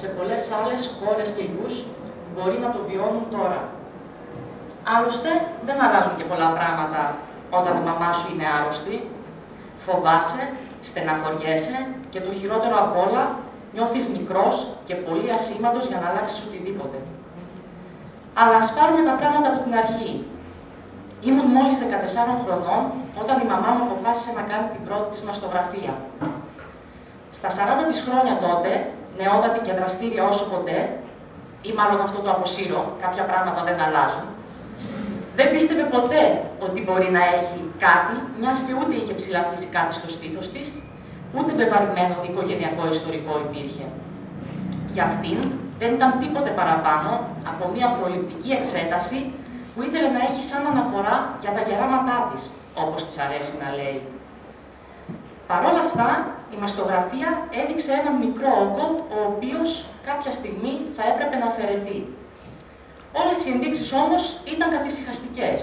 σε πολλές άλλες χώρες και γιους που μπορεί να το βιώνουν τώρα. Άλλωστε, δεν αλλάζουν και πολλά πράγματα όταν η μαμά σου είναι άρρωστη. Φοβάσαι, στεναχωριέσαι και το χειρότερο απ' όλα, νιώθεις μικρός και πολύ ασήμαντος για να αλλάξεις οτιδήποτε. Αλλά ας πάρουμε τα πράγματα από την αρχή. Ήμουν μόλις 14 χρονών όταν η μαμά μου αποφάσισε να κάνει την πρώτη της μαστογραφία. Στα 40 της χρόνια τότε, νεότατη και δραστήρια όσο ποτέ, ή μάλλον αυτό το αποσύρω, κάποια πράγματα δεν αλλάζουν, δεν πίστευε ποτέ ότι μπορεί να έχει κάτι, μιας και ούτε είχε ψηλαφίσει κάτι στο στήθος της, ούτε βεβαρημένο οικογενειακό ιστορικό υπήρχε. Για αυτήν δεν ήταν τίποτε παραπάνω από μια προληπτική εξέταση που ήθελε να έχει σαν αναφορά για τα γεράματά της, όπως της αρέσει να λέει. Παρ' όλα αυτά, η μαστογραφία έδειξε έναν μικρό όγκο, ο οποίος κάποια στιγμή θα έπρεπε να αφαιρεθεί. Όλες οι ενδείξεις όμως ήταν καθησυχαστικές.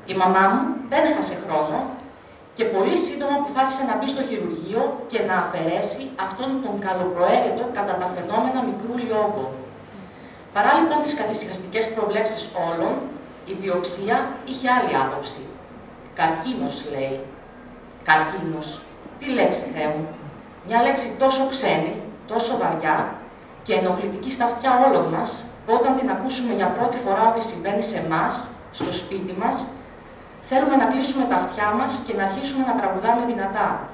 Η μαμά μου δεν έχασε χρόνο και πολύ σύντομα αποφάσισε να μπει στο χειρουργείο και να αφαιρέσει αυτόν τον καλοπροαίρετο κατά τα φαινόμενα μικρούλι όγκο. Παρά λοιπόν τις καθησυχαστικές προβλέψεις όλων, η βιοψία είχε άλλη άποψη. Καρκίνος, λέει. Καρκίνος. Τι λέξη, Θεέ μου. Μια λέξη τόσο ξένη, τόσο βαριά και ενοχλητική στα αυτιά όλων μας, που όταν την ακούσουμε για πρώτη φορά ότι συμβαίνει σε εμάς, στο σπίτι μας, θέλουμε να κλείσουμε τα αυτιά μας και να αρχίσουμε να τραγουδάμε δυνατά.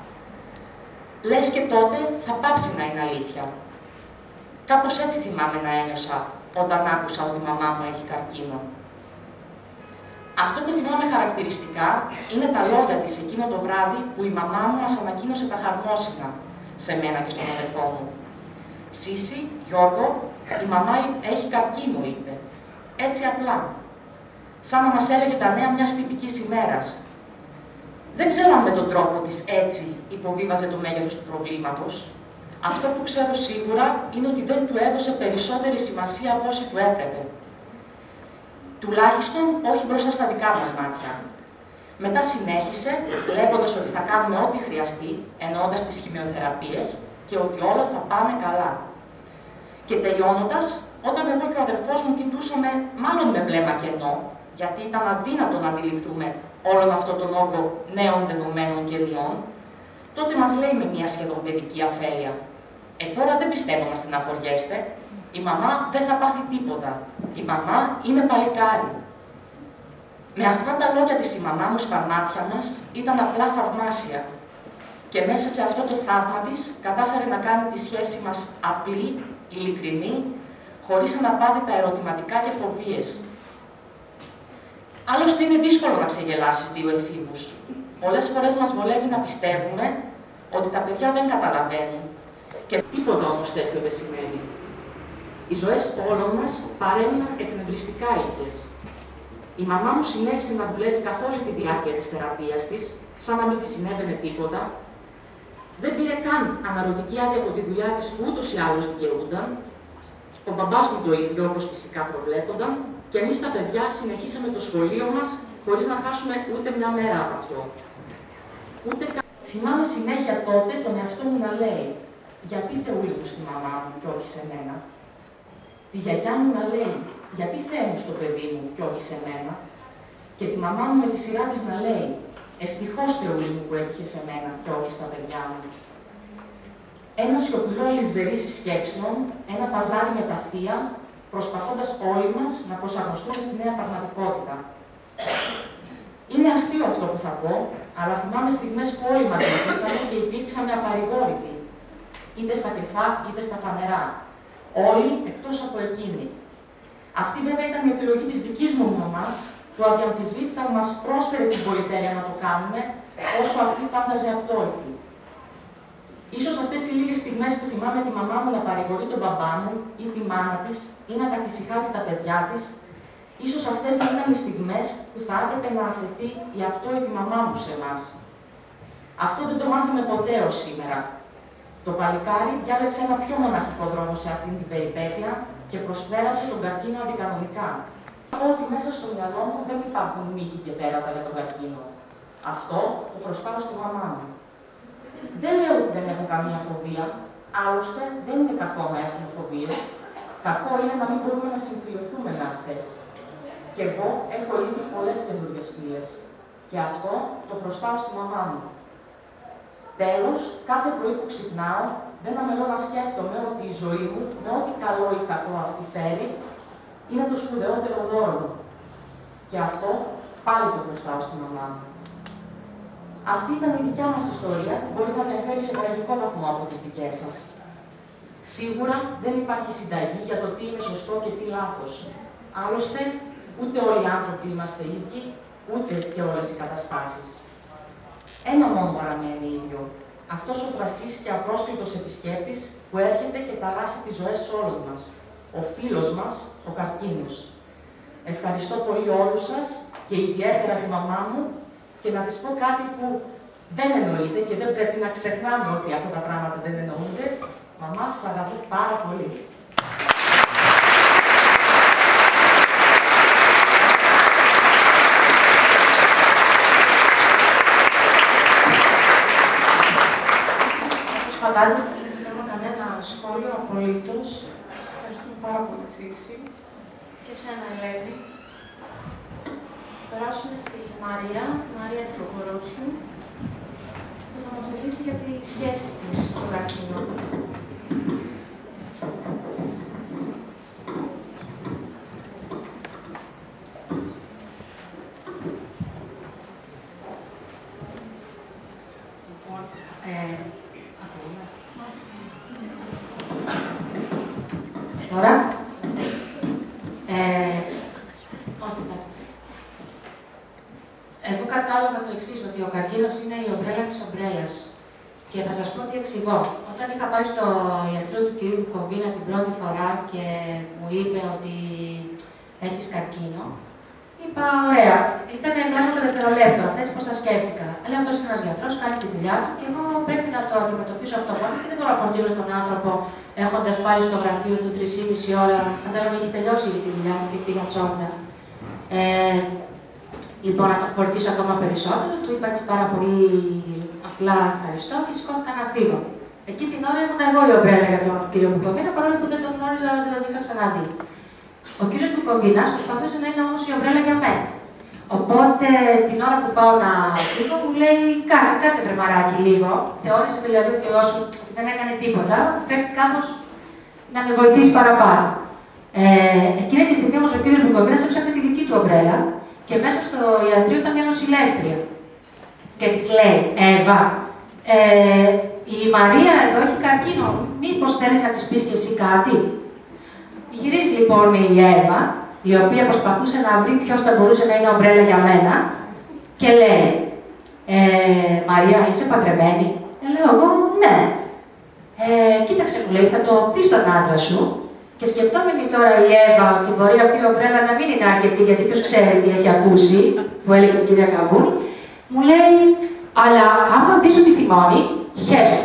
Λες και τότε θα πάψει να είναι αλήθεια. Κάπως έτσι θυμάμαι να ένιωσα όταν άκουσα ότι η μαμά μου έχει καρκίνο. Αυτό που θυμάμαι χαρακτηριστικά είναι τα λόγια της εκείνο το βράδυ που η μαμά μου μας ανακοίνωσε τα χαρμόσυνα σε μένα και στον αδερφό μου. «Σύση, Γιώργο, η μαμά έχει καρκίνο», είπε. Έτσι απλά. Σαν να μας έλεγε τα νέα μιας τυπικής ημέρας. Δεν ξέρω αν με τον τρόπο της έτσι υποβίβαζε το μέγεθος του προβλήματος. Αυτό που ξέρω σίγουρα είναι ότι δεν του έδωσε περισσότερη σημασία από όση του έπρεπε. Τουλάχιστον όχι μπροστά στα δικά μας μάτια. Μετά συνέχισε, λέγοντας ότι θα κάνουμε ό,τι χρειαστεί, εννοώντας τις χημειοθεραπείες, και ότι όλα θα πάνε καλά. Και τελειώνοντας, όταν εγώ και ο αδερφός μου κοιτούσαμε, μάλλον με βλέμμα κενό, γιατί ήταν αδύνατο να αντιληφθούμε όλον αυτόν τον όγκο νέων δεδομένων και ιδιών, τότε μας λέει με μια σχεδόν παιδική αφέλεια: τώρα δεν πιστεύω να στεναχωριέστε. Η μαμά δεν θα πάθει τίποτα. Η μαμά είναι παλικάρι. Με αυτά τα λόγια της η μαμά μου στα μάτια μας ήταν απλά θαυμάσια. Και μέσα σε αυτό το θαύμα της κατάφερε να κάνει τη σχέση μας απλή, ειλικρινή, χωρίς αναπάντητα ερωτηματικά και φοβίες. Άλλωστε είναι δύσκολο να ξεγελάσεις δύο εφήβους. Πολλές φορές μας βολεύει να πιστεύουμε ότι τα παιδιά δεν καταλαβαίνουν. Και τίποτα όμως τέτοιο δεν σημαίνει. Οι ζωές όλων μας παρέμειναν εκνευριστικά ίδιες. Η μαμά μου συνέχισε να δουλεύει καθ' όλη τη διάρκεια της θεραπείας της, σαν να μην της συνέβαινε τίποτα. Δεν πήρε καν αναρωτική άδεια από τη δουλειά της που ούτως ή άλλως δικαιούνταν. Ο μπαμπάς μου το ίδιο, όπως φυσικά προβλέπονταν, και εμείς τα παιδιά συνεχίσαμε το σχολείο μας χωρίς να χάσουμε ούτε μια μέρα από αυτό. Θυμάμαι συνέχεια τότε τον εαυτό μου να λέει: «Γιατί Θεούλη μου στη μαμά μου και όχι σε μένα». Τη γιαγιά μου να λέει: «Γιατί Θεέ μου στο παιδί μου και όχι σε μένα». Και τη μαμά μου με τη σειρά της να λέει: «Ευτυχώς Θεούλη μου που έτυχε σε μένα και όχι στα παιδιά μου». Ένα σιωπηλό αλυσβερίσι σκέψεων, ένα παζάρι με τα θεία, προσπαθώντας όλοι μας να προσαρμοστούμε στη νέα πραγματικότητα. Είναι αστείο αυτό που θα πω, αλλά θυμάμαι στιγμές που όλοι μας νικήσαμε και υπήρξαμε απαρηγόρητοι, είτε στα κρυφά είτε στα φανερά. Όλοι εκτός από εκείνη. Αυτή βέβαια ήταν η επιλογή της δικής μου μαμάς, που αδιαμφισβήτητα μας πρόσφερε την πολυτέλεια να το κάνουμε, όσο αυτή φάνταζε απτόρυτη. Ίσως αυτές οι λίγες στιγμές που θυμάμαι τη μαμά μου να παρηγορεί τον μπαμπά μου ή τη μάνα της ή να καθησυχάζει τα παιδιά της, ίσως αυτές δεν ήταν οι στιγμές που θα έπρεπε να αφαιθεί η απτόρυτη μαμά μου σε εμάς. Αυτό δεν το μάθαμε ποτέ ως σήμερα. Το παλικάρι διάλεξε ένα πιο μοναχικό δρόμο σε αυτήν την περιπέτεια και προσπέρασε τον καρκίνο αντικανονικά. Από ότι μέσα στο μυαλό μου δεν υπάρχουν μύθοι και τέρατα για τον καρκίνο. Αυτό το προσπάρω στη μαμά μου. Δεν λέω ότι δεν έχω καμία φοβία, Άλλωστε, δεν είναι κακό να έχουμε φοβίες. Κακό είναι να μην μπορούμε να συμφιλειωθούμε με αυτές. Και εγώ έχω ήδη πολλές καινούργιες φίλες. Και αυτό το χρωστάω στη μαμά μου. Τέλος, κάθε πρωί που ξυπνάω, δεν αμελώ να σκέφτομαι ότι η ζωή μου, με ό,τι καλό ή κακό αυτή φέρει, είναι το σπουδαιότερο δώρο μου. Και αυτό πάλι το χρωστάω στη μαμά μου. Αυτή ήταν η δικιά μας ιστορία, που μπορεί να διαφέρει σε τραγικό βαθμό από τις δικές σας. Σίγουρα δεν υπάρχει συνταγή για το τι είναι σωστό και τι λάθος. Άλλωστε, ούτε όλοι οι άνθρωποι είμαστε ίδιοι, ούτε και όλες οι καταστάσεις. Ένα μόνο παραμένει ίδιο. Αυτός ο πρασής και απρόσκλητος επισκέπτης που έρχεται και ταράσει τις ζωές όλων μας. Ο φίλος μας, ο καρκίνος. Ευχαριστώ πολύ όλους σας και ιδιαίτερα τη μαμά μου και να της πω κάτι που δεν εννοείται και δεν πρέπει να ξεχνάμε ότι αυτά τα πράγματα δεν εννοούνται. Μαμά, σας αγαπώ πάρα πολύ. Φαντάζεστε, δεν θέλω κανένα σχόλιο απολύτως. Ευχαριστούμε πάρα πολύ, Σύση. Και εσένα, Ελένη. Περάσουμε στη Μαρία Τηλοκορώσιου, που θα μας μιλήσει για τη σχέση της με τον καρκίνο. Τώρα. Όχι, εντάξει. Εγώ κατάλαβα το εξής, ότι ο καρκίνος είναι η ομπρέλα της ομπρέλας. Και θα σας πω τι εξηγώ. Όταν είχα πάει στο ιατρό του κ. Βουκοβίνα την πρώτη φορά και μου είπε ότι έχεις καρκίνο, είπα, ωραία, ήταν εντός το δευτερολέπτο, έτσι πως τα σκέφτηκα. Λέω, αυτός είναι ένας γιατρός, κάνει τη δουλειά του και εγώ πρέπει να το αντιμετωπίσω αυτό μόνο και δεν μπορώ να φροντίζω τον άνθρωπο έχοντας πάει στο γραφείο του 3,5 ώρα, φαντάζομαι έχει τελειώσει τη δουλειά του και πήγα τσόντα. Λοιπόν, να το φορτίσω ακόμα περισσότερο, του είπα έτσι πάρα πολύ απλά ευχαριστώ και σηκώθηκα να φύγω. Εκεί την ώρα ήμουν εγώ η ομπρέλα για τον κύριο Μπουκοβίνα, παρόλο που δεν τον γνώριζα, δεν τον είχα ξαναδεί. Ο κύριος Μπουκοβίνας προσπαθούσε να είναι όμως η ομπρέλα για μένα. Οπότε την ώρα που πάω να φύγω, μου λέει: κάτσε βρε μαράκι λίγο. Θεώρησε δηλαδή ότι δεν έκανε τίποτα, πρέπει κάπως να με βοηθήσει παραπάνω. Εκείνη τη στιγμή όμως ο κύριος Μπουκοβίνας έψαχνε τη δική του ομπρέλα και μέσα στο ιατρείο ήταν μια νοσηλεύτρια. Και της λέει: Εύα, η Μαρία εδώ έχει καρκίνο, μήπως θέλεις να της πεις και εσύ κάτι? Γυρίζει λοιπόν η Εύα, η οποία προσπαθούσε να βρει ποιος θα μπορούσε να είναι ομπρέλα για μένα και λέει: Μαρία, είσαι παντρεμένη? Λέω εγώ: ναι. Κοίταξε, μου λέει, θα το πεις στον άντρα σου. Και σκεπτόμενη τώρα η Εύα ότι μπορεί αυτή η ομπρέλα να μην είναι αρκετή, γιατί ποιος ξέρει τι έχει ακούσει, που έλεγε η κυρία Καβούνη, μου λέει: αλλά άμα δεις ότι θυμώνει, χέσου.